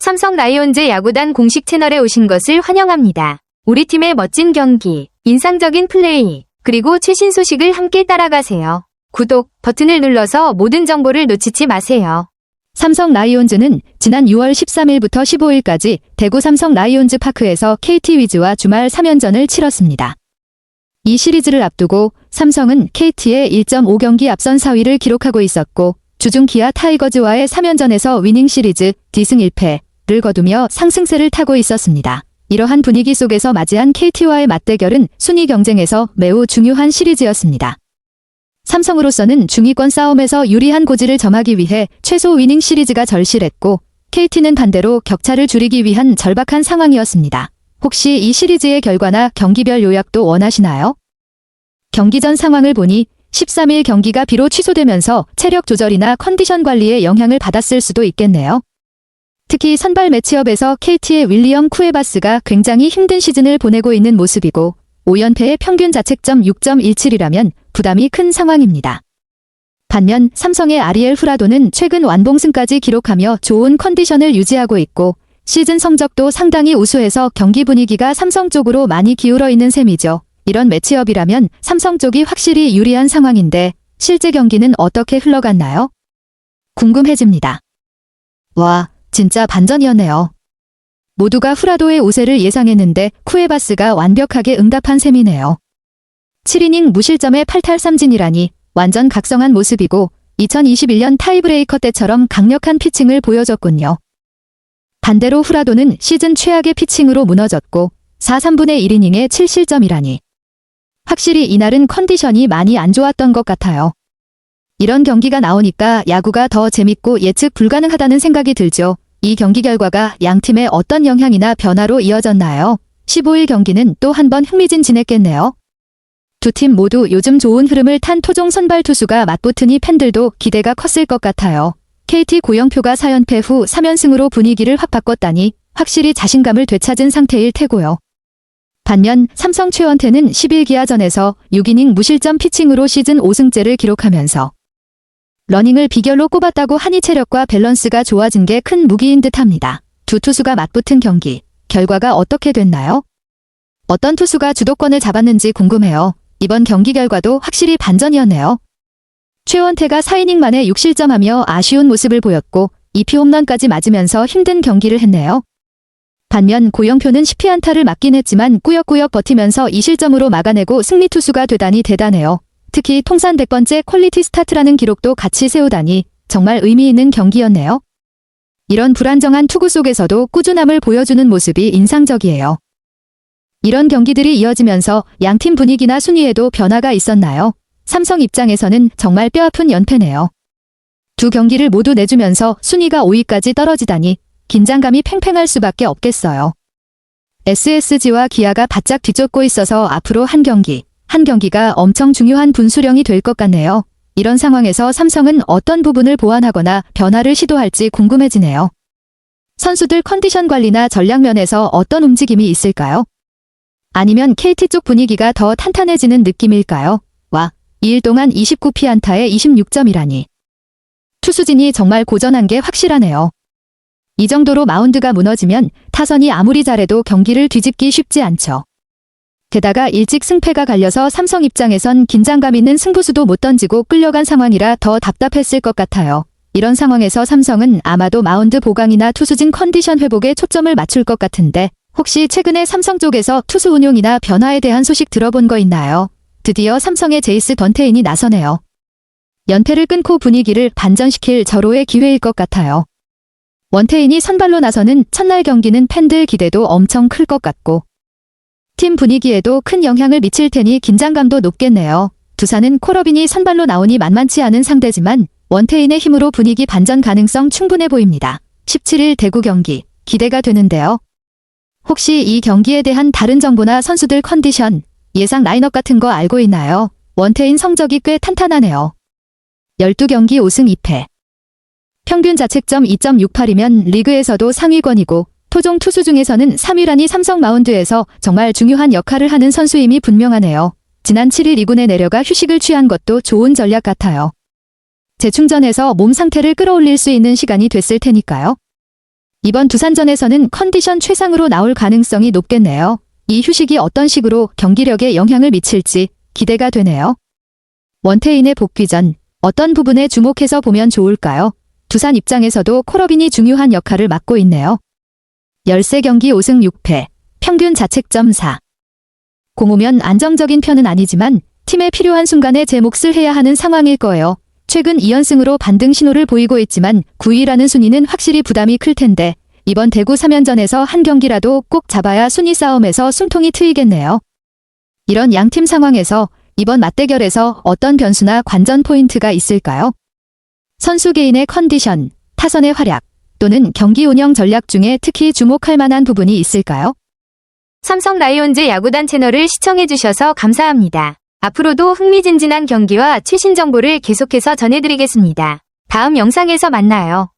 삼성 라이온즈 야구단 공식 채널에 오신 것을 환영합니다. 우리 팀의 멋진 경기, 인상적인 플레이, 그리고 최신 소식을 함께 따라가세요. 구독 버튼을 눌러서 모든 정보를 놓치지 마세요. 삼성 라이온즈는 지난 6월 13일부터 15일까지 대구 삼성 라이온즈 파크에서 KT 위즈와 주말 3연전을 치렀습니다. 이 시리즈를 앞두고 삼성은 KT의 1.5경기 앞선 4위를 기록하고 있었고 주중 기아 타이거즈와의 3연전에서 위닝 시리즈 D승 1패를 거두며 상승세를 타고 있었습니다. 이러한 분위기 속에서 맞이한 KT와의 맞대결은 순위 경쟁에서 매우 중요한 시리즈였습니다. 삼성으로서는 중위권 싸움에서 유리한 고지를 점하기 위해 최소 위닝 시리즈가 절실했고 KT는 반대로 격차를 줄이기 위한 절박한 상황이었습니다. 혹시 이 시리즈의 결과나 경기별 요약도 원하시나요? 경기 전 상황을 보니 13일 경기가 비로 취소되면서 체력 조절이나 컨디션 관리에 영향을 받았을 수도 있겠네요. 특히 선발 매치업에서 KT의 윌리엄 쿠에바스가 굉장히 힘든 시즌을 보내고 있는 모습이고 5연패의 평균 자책점 6.17이라면 부담이 큰 상황입니다. 반면 삼성의 아리엘 후라도는 최근 완봉승까지 기록하며 좋은 컨디션을 유지하고 있고 시즌 성적도 상당히 우수해서 경기 분위기가 삼성 쪽으로 많이 기울어 있는 셈이죠. 이런 매치업이라면 삼성 쪽이 확실히 유리한 상황인데 실제 경기는 어떻게 흘러갔나요? 궁금해집니다. 와, 진짜 반전이었네요. 모두가 후라도의 우세를 예상했는데 쿠에바스가 완벽하게 응답한 셈이네요. 7이닝 무실점의 8탈 3진이라니 완전 각성한 모습이고 2021년 타이브레이커 때처럼 강력한 피칭을 보여줬군요. 반대로 후라도는 시즌 최악의 피칭으로 무너졌고 4/3분의 1이닝에 7실점이라니. 확실히 이날은 컨디션이 많이 안 좋았던 것 같아요. 이런 경기가 나오니까 야구가 더 재밌고 예측 불가능하다는 생각이 들죠. 이 경기 결과가 양팀에 어떤 영향이나 변화로 이어졌나요? 15일 경기는 또 한 번 흥미진진했겠네요. 두 팀 모두 요즘 좋은 흐름을 탄 토종 선발 투수가 맞붙으니 팬들도 기대가 컸을 것 같아요. KT 고영표가 4연패 후 3연승으로 분위기를 확 바꿨다니 확실히 자신감을 되찾은 상태일 테고요. 반면 삼성 최원태는 11기아전에서 6이닝 무실점 피칭으로 시즌 5승째를 기록하면서 러닝을 비결로 꼽았다고 하니 체력과 밸런스가 좋아진 게 큰 무기인 듯합니다. 두 투수가 맞붙은 경기, 결과가 어떻게 됐나요? 어떤 투수가 주도권을 잡았는지 궁금해요. 이번 경기 결과도 확실히 반전이었네요. 최원태가 4이닝 만에 6실점하며 아쉬운 모습을 보였고 2피 홈런까지 맞으면서 힘든 경기를 했네요. 반면 고영표는 10피 안타를 맞긴 했지만 꾸역꾸역 버티면서 2실점으로 막아내고 승리 투수가 되다니 대단해요. 특히 통산 100번째 퀄리티 스타트라는 기록도 같이 세우다니 정말 의미 있는 경기였네요. 이런 불안정한 투구 속에서도 꾸준함을 보여주는 모습이 인상적이에요. 이런 경기들이 이어지면서 양팀 분위기나 순위에도 변화가 있었나요? 삼성 입장에서는 정말 뼈아픈 연패네요. 두 경기를 모두 내주면서 순위가 5위까지 떨어지다니 긴장감이 팽팽할 수밖에 없겠어요. SSG와 기아가 바짝 뒤쫓고 있어서 앞으로 한 경기가 엄청 중요한 분수령이 될 것 같네요. 이런 상황에서 삼성은 어떤 부분을 보완하거나 변화를 시도할지 궁금해지네요. 선수들 컨디션 관리나 전략 면에서 어떤 움직임이 있을까요? 아니면 KT 쪽 분위기가 더 탄탄해지는 느낌일까요? 2일 동안 29피 안타에 26점이라니. 투수진이 정말 고전한 게 확실하네요. 이 정도로 마운드가 무너지면 타선이 아무리 잘해도 경기를 뒤집기 쉽지 않죠. 게다가 일찍 승패가 갈려서 삼성 입장에선 긴장감 있는 승부수도 못 던지고 끌려간 상황이라 더 답답했을 것 같아요. 이런 상황에서 삼성은 아마도 마운드 보강이나 투수진 컨디션 회복에 초점을 맞출 것 같은데 혹시 최근에 삼성 쪽에서 투수 운용이나 변화에 대한 소식 들어본 거 있나요? 드디어 삼성의 제이스 던테인이 나서네요. 연패를 끊고 분위기를 반전시킬 절호의 기회일 것 같아요. 원태인이 선발로 나서는 첫날 경기는 팬들 기대도 엄청 클 것 같고 팀 분위기에도 큰 영향을 미칠 테니 긴장감도 높겠네요. 두산은 콜어빈이 선발로 나오니 만만치 않은 상대지만 원태인의 힘으로 분위기 반전 가능성 충분해 보입니다. 17일 대구 경기 기대가 되는데요. 혹시 이 경기에 대한 다른 정보나 선수들 컨디션, 예상 라인업 같은 거 알고 있나요? 원태인 성적이 꽤 탄탄하네요. 12경기 5승 2패. 평균 자책점 2.68이면 리그에서도 상위권이고 토종 투수 중에서는 3위라니 삼성 마운드에서 정말 중요한 역할을 하는 선수임이 분명하네요. 지난 7일 2군에 내려가 휴식을 취한 것도 좋은 전략 같아요. 재충전해서 몸 상태를 끌어올릴 수 있는 시간이 됐을 테니까요. 이번 두산전에서는 컨디션 최상으로 나올 가능성이 높겠네요. 이 휴식이 어떤 식으로 경기력에 영향을 미칠지 기대가 되네요. 원태인의 복귀 전 어떤 부분에 주목해서 보면 좋을까요? 두산 입장에서도 콜어빈이 중요한 역할을 맡고 있네요. 13경기 5승 6패, 평균 자책점 4. 공후면 안정적인 편은 아니지만 팀에 필요한 순간에 제 몫을 해야 하는 상황일 거예요. 최근 2연승으로 반등 신호를 보이고 있지만 9위라는 순위는 확실히 부담이 클 텐데 이번 대구 3연전에서 한 경기라도 꼭 잡아야 순위 싸움에서 숨통이 트이겠네요. 이런 양팀 상황에서 이번 맞대결에서 어떤 변수나 관전 포인트가 있을까요? 선수 개인의 컨디션, 타선의 활약, 또는 경기 운영 전략 중에 특히 주목할 만한 부분이 있을까요? 삼성 라이온즈 야구단 채널을 시청해주셔서 감사합니다. 앞으로도 흥미진진한 경기와 최신 정보를 계속해서 전해드리겠습니다. 다음 영상에서 만나요.